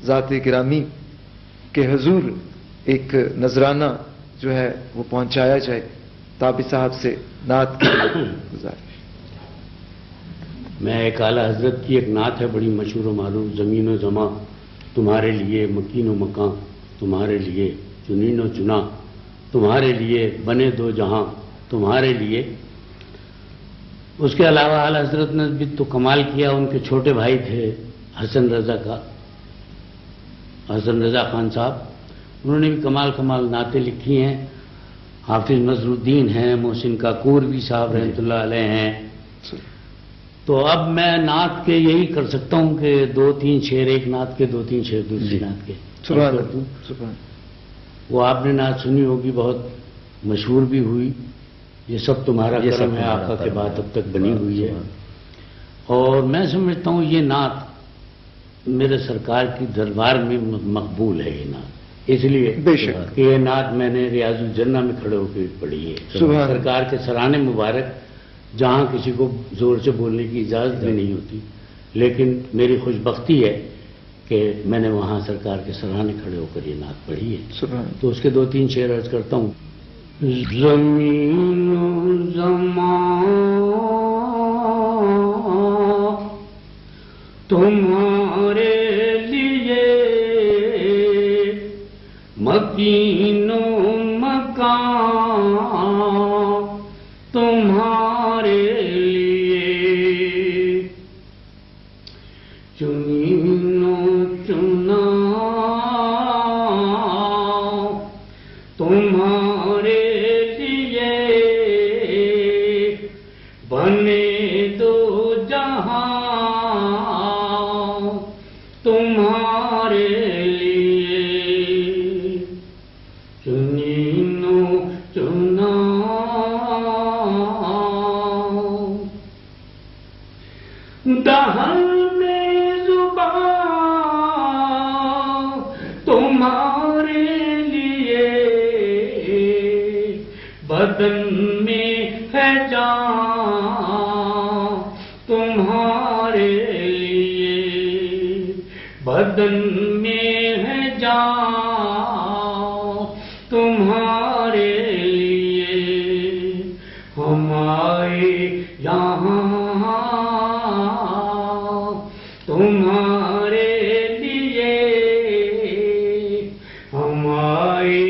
ذات گرامی کے حضور ایک نذرانہ جو ہے وہ پہنچایا جائے. تابع صاحب سے نعت کی گزارش. میں ایک اعلیٰ حضرت کی ایک نعت ہے بڑی مشہور و معروف. زمین و زماں تمہارے لیے، مکین و مکان تمہارے لیے، چنین و چنا تمہارے لیے، بنے دو جہاں تمہارے لیے. اس کے علاوہ اعلیٰ حضرت نے بھی تو کمال کیا. ان کے چھوٹے بھائی تھے حسن رضا خان صاحب، انہوں نے بھی کمال نعتیں لکھی ہیں. حافظ نصر الدین ہیں، محسن کاکور بھی صاحب رحمۃ اللہ علیہ ہیں. تو اب میں نعت کے یہی کر سکتا ہوں کہ 2-3 شعر ایک نعت کے، 2-3 شعر دوسری نعت کے. وہ آپ نے نعت سنی ہوگی، بہت مشہور بھی ہوئی. یہ سب تمہارا کرم ہے آقا کے بعد اب تک بنی ہوئی ہے. اور میں سمجھتا ہوں یہ نعت میرے سرکار کی دربار میں مقبول ہے. یہ نعت اس لیے کہ یہ نعت میں نے ریاض الجنہ میں کھڑے ہو کے پڑھی ہے. سرکار کے سرانے مبارک جہاں کسی کو زور سے بولنے کی اجازت بھی نہیں ہوتی، لیکن میری خوش بختی ہے کہ میں نے وہاں سرکار کے سرانے کھڑے ہو کر یہ نعت پڑھی ہے. تو اس کے 2-3 شعر عرض کرتا ہوں. زمین و زمان تمہارے لیے، مکین و مکان تمہارے لیے، چنین و چنا تمہارے لیے، بنے دو جہاں تمہارے لیے، چنین و چنا دہن میں زبان تمہارے لیے، بدن میں ہے جان تمہارے لیے، بدن میں ہے جان تمہارے لیے. ہم آئے یہاں تمہارے لیے، ہم آئے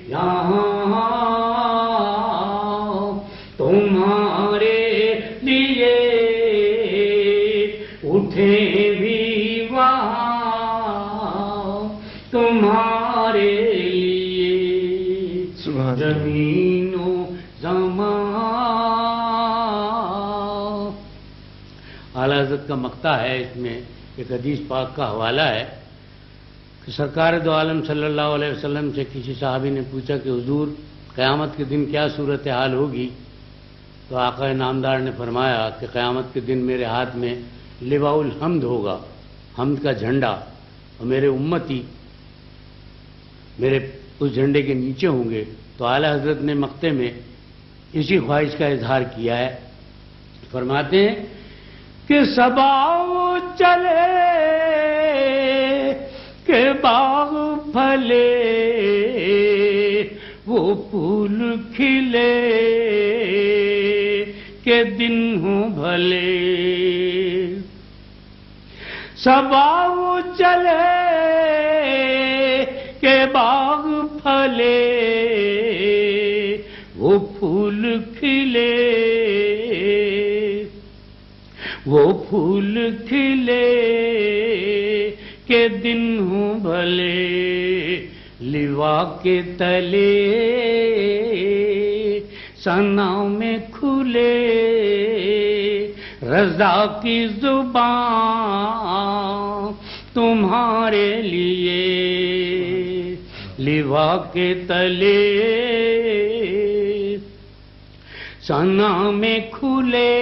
یہاں تمہارے لیے، اٹھے بھی وہاں تمہارے لیے، زمین و زمان. اعلیٰ حضرت کا مقطع ہے، اس میں ایک حدیث پاک کا حوالہ ہے کہ سرکار دو عالم صلی اللہ علیہ وسلم سے کسی صحابی نے پوچھا کہ حضور قیامت کے دن کیا صورتحال ہوگی؟ تو آقا نامدار نے فرمایا کہ قیامت کے دن میرے ہاتھ میں لواء الحمد ہوگا، حمد کا جھنڈا، اور میرے امتی میرے اس جھنڈے کے نیچے ہوں گے. تو اعلیٰ حضرت نے مقطع میں اسی خواہش کا اظہار کیا ہے. فرماتے ہیں کہ صبا چلے کہ باغ پھلے، وہ پھول کھلے کہ دن ہوں بھلے. صبا چلے کہ باغ پھلے، وہ پھول کھلے، وہ پھول کھلے کہ دن ہوں بھلے. لوا کے تلے ثنا میں کھلے، رضا کی زبان تمہارے لیے. لوا کے تلے ثنا میں کھلے،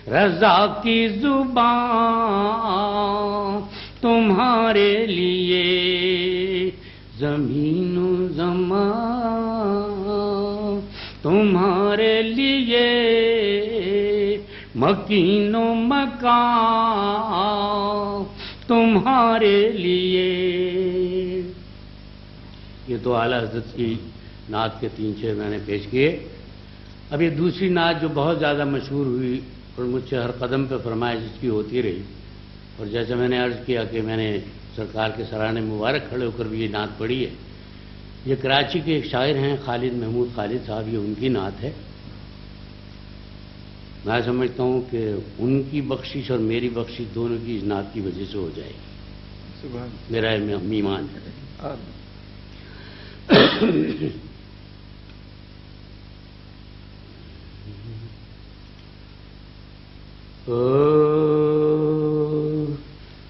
رضا کی زبان تمہارے لیے. زمین و زمان تمہارے لیے، مکین و مکان تمہارے لیے. یہ تو اعلیٰ حضرت کی نعت کے 3 شعر میں نے پیش کیے. اب یہ دوسری نعت جو بہت زیادہ مشہور ہوئی اور مجھ سے ہر قدم پہ فرمائش اس کی ہوتی رہی، اور جیسے میں نے عرض کیا کہ میں نے سرکار کے سرانے مبارک کھڑے ہو کر بھی یہ نعت پڑھی ہے. یہ کراچی کے ایک شاعر ہیں خالد محمود خالد صاحب، یہ ان کی نعت ہے. میں سمجھتا ہوں کہ ان کی بخشش اور میری بخشش دونوں کی اس نعت کی وجہ سے ہو جائے گی. سبحان میرا ایمان ہے. آمین.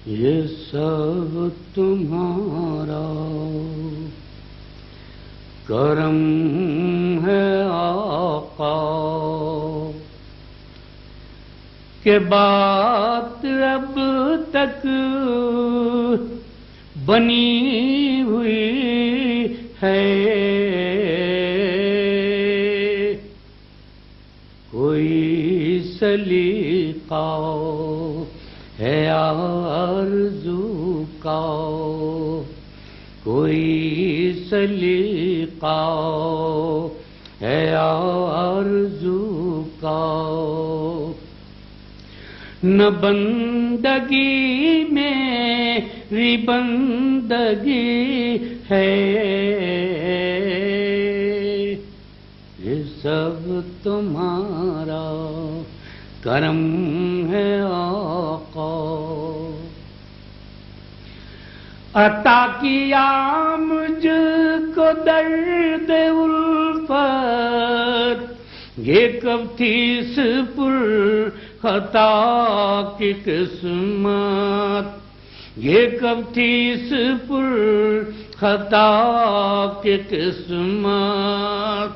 یہ سب تمہارا کرم ہے آقا، کہ بات اب تک بنی ہوئی ہے. کوئی سلیقہ ہے آرزو کا، کوئی سلیقہ ہے آرزو کا. نہ بندگی میری بندگی ہے، یہ سب تمہارا کرم ہے آقا. عطا کیا مجھ کو درد الفت، یہ کب تھی اس پر خطا کی قسمت، یہ کب تھی اس پر خطا کی قسمت.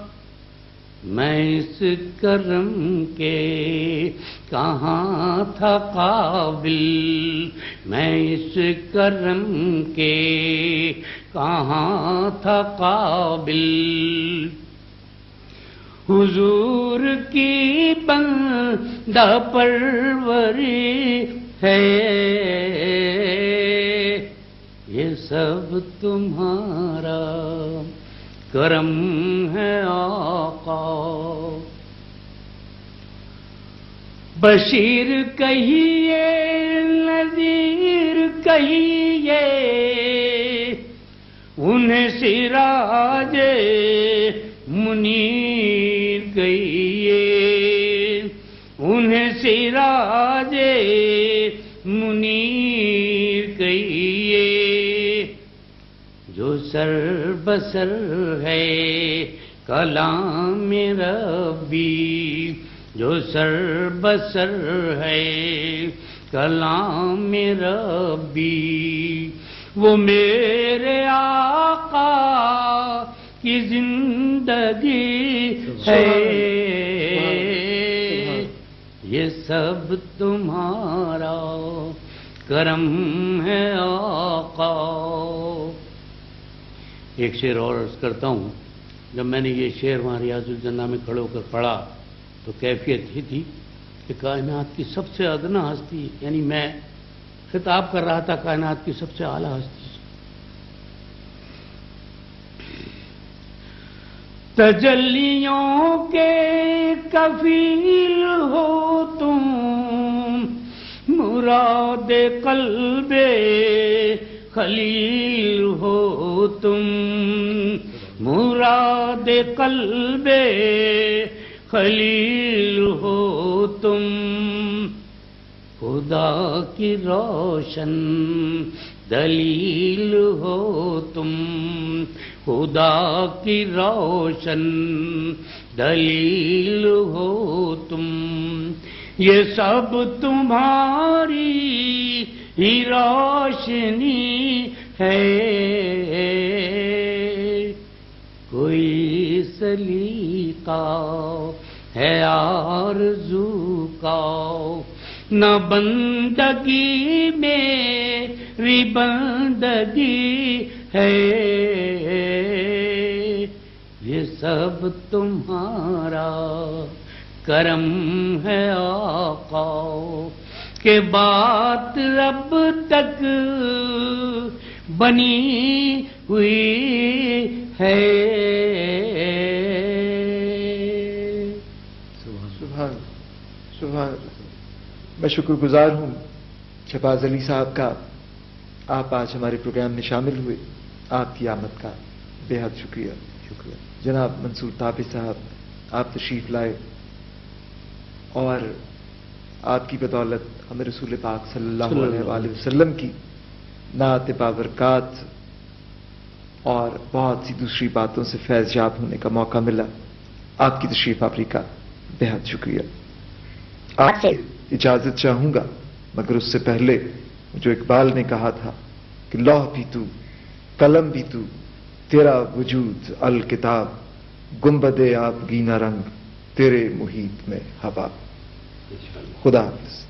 میں اس کرم کے کہاں تھا قابل، میں اس کرم کے کہاں تھا قابل. حضور کی بندہ پروری ہے، یہ سب تمہارا کرم ہے آقا. بشیر کہیے نذیر کہیے، انہیں سراج منیر کہیے، انہیں سراج منیر کہیے. جو سر بسر ہے کلام ربی، جو سر بسر ہے کلام ربی، وہ میرے آقا کی زندگی ہے. یہ سب تمہارا کرم ہے آقا. ایک شعر اور عرض کرتا ہوں. جب میں نے یہ شعر وہاں ریاض الجنہ میں کھڑے ہو کر پڑھا تو کیفیت ہی تھی کہ کائنات کی سب سے ادنا ہستی، یعنی میں خطاب کر رہا تھا کائنات کی سب سے اعلیٰ ہستی سے. تجلیوں کے کفیل ہو تم، مراد قلب خلیل ہو تم، مراد قلب خلیل ہو تم. خدا کی روشن دلیل ہو تم، خدا کی روشن دلیل ہو تم. یہ سب تمہاری ہی روشنی ہے. کوئی سلیقہ ہے آرزو کا، نہ بندگی میری بندگی ہے. یہ سب تمہارا کرم ہے آقا، کہ بات رب تک بنی ہوئی ہے. سبحان سبحان. میں شکر گزار ہوں شہباز علی صاحب کا، آپ آج ہمارے پروگرام میں شامل ہوئے. آپ کی آمد کا بے حد شکریہ. شکریہ جناب منصور تابع صاحب، آپ تشریف لائے اور آپ کی بدولت ہمیں رسول پاک صلی اللہ علیہ وآلہ وسلم کی نعت بابرکات اور بہت سی دوسری باتوں سے فیض یاب ہونے کا موقع ملا. آپ کی تشریف آوری کا بے حد شکریہ. آپ سے اجازت چاہوں گا، مگر اس سے پہلے جو اقبال نے کہا تھا کہ لوح بھی تو، قلم بھی تو، تیرا وجود الکتاب، گنبد آبگینہ رنگ، تیرے محیط میں ہوا. خدا حافظ.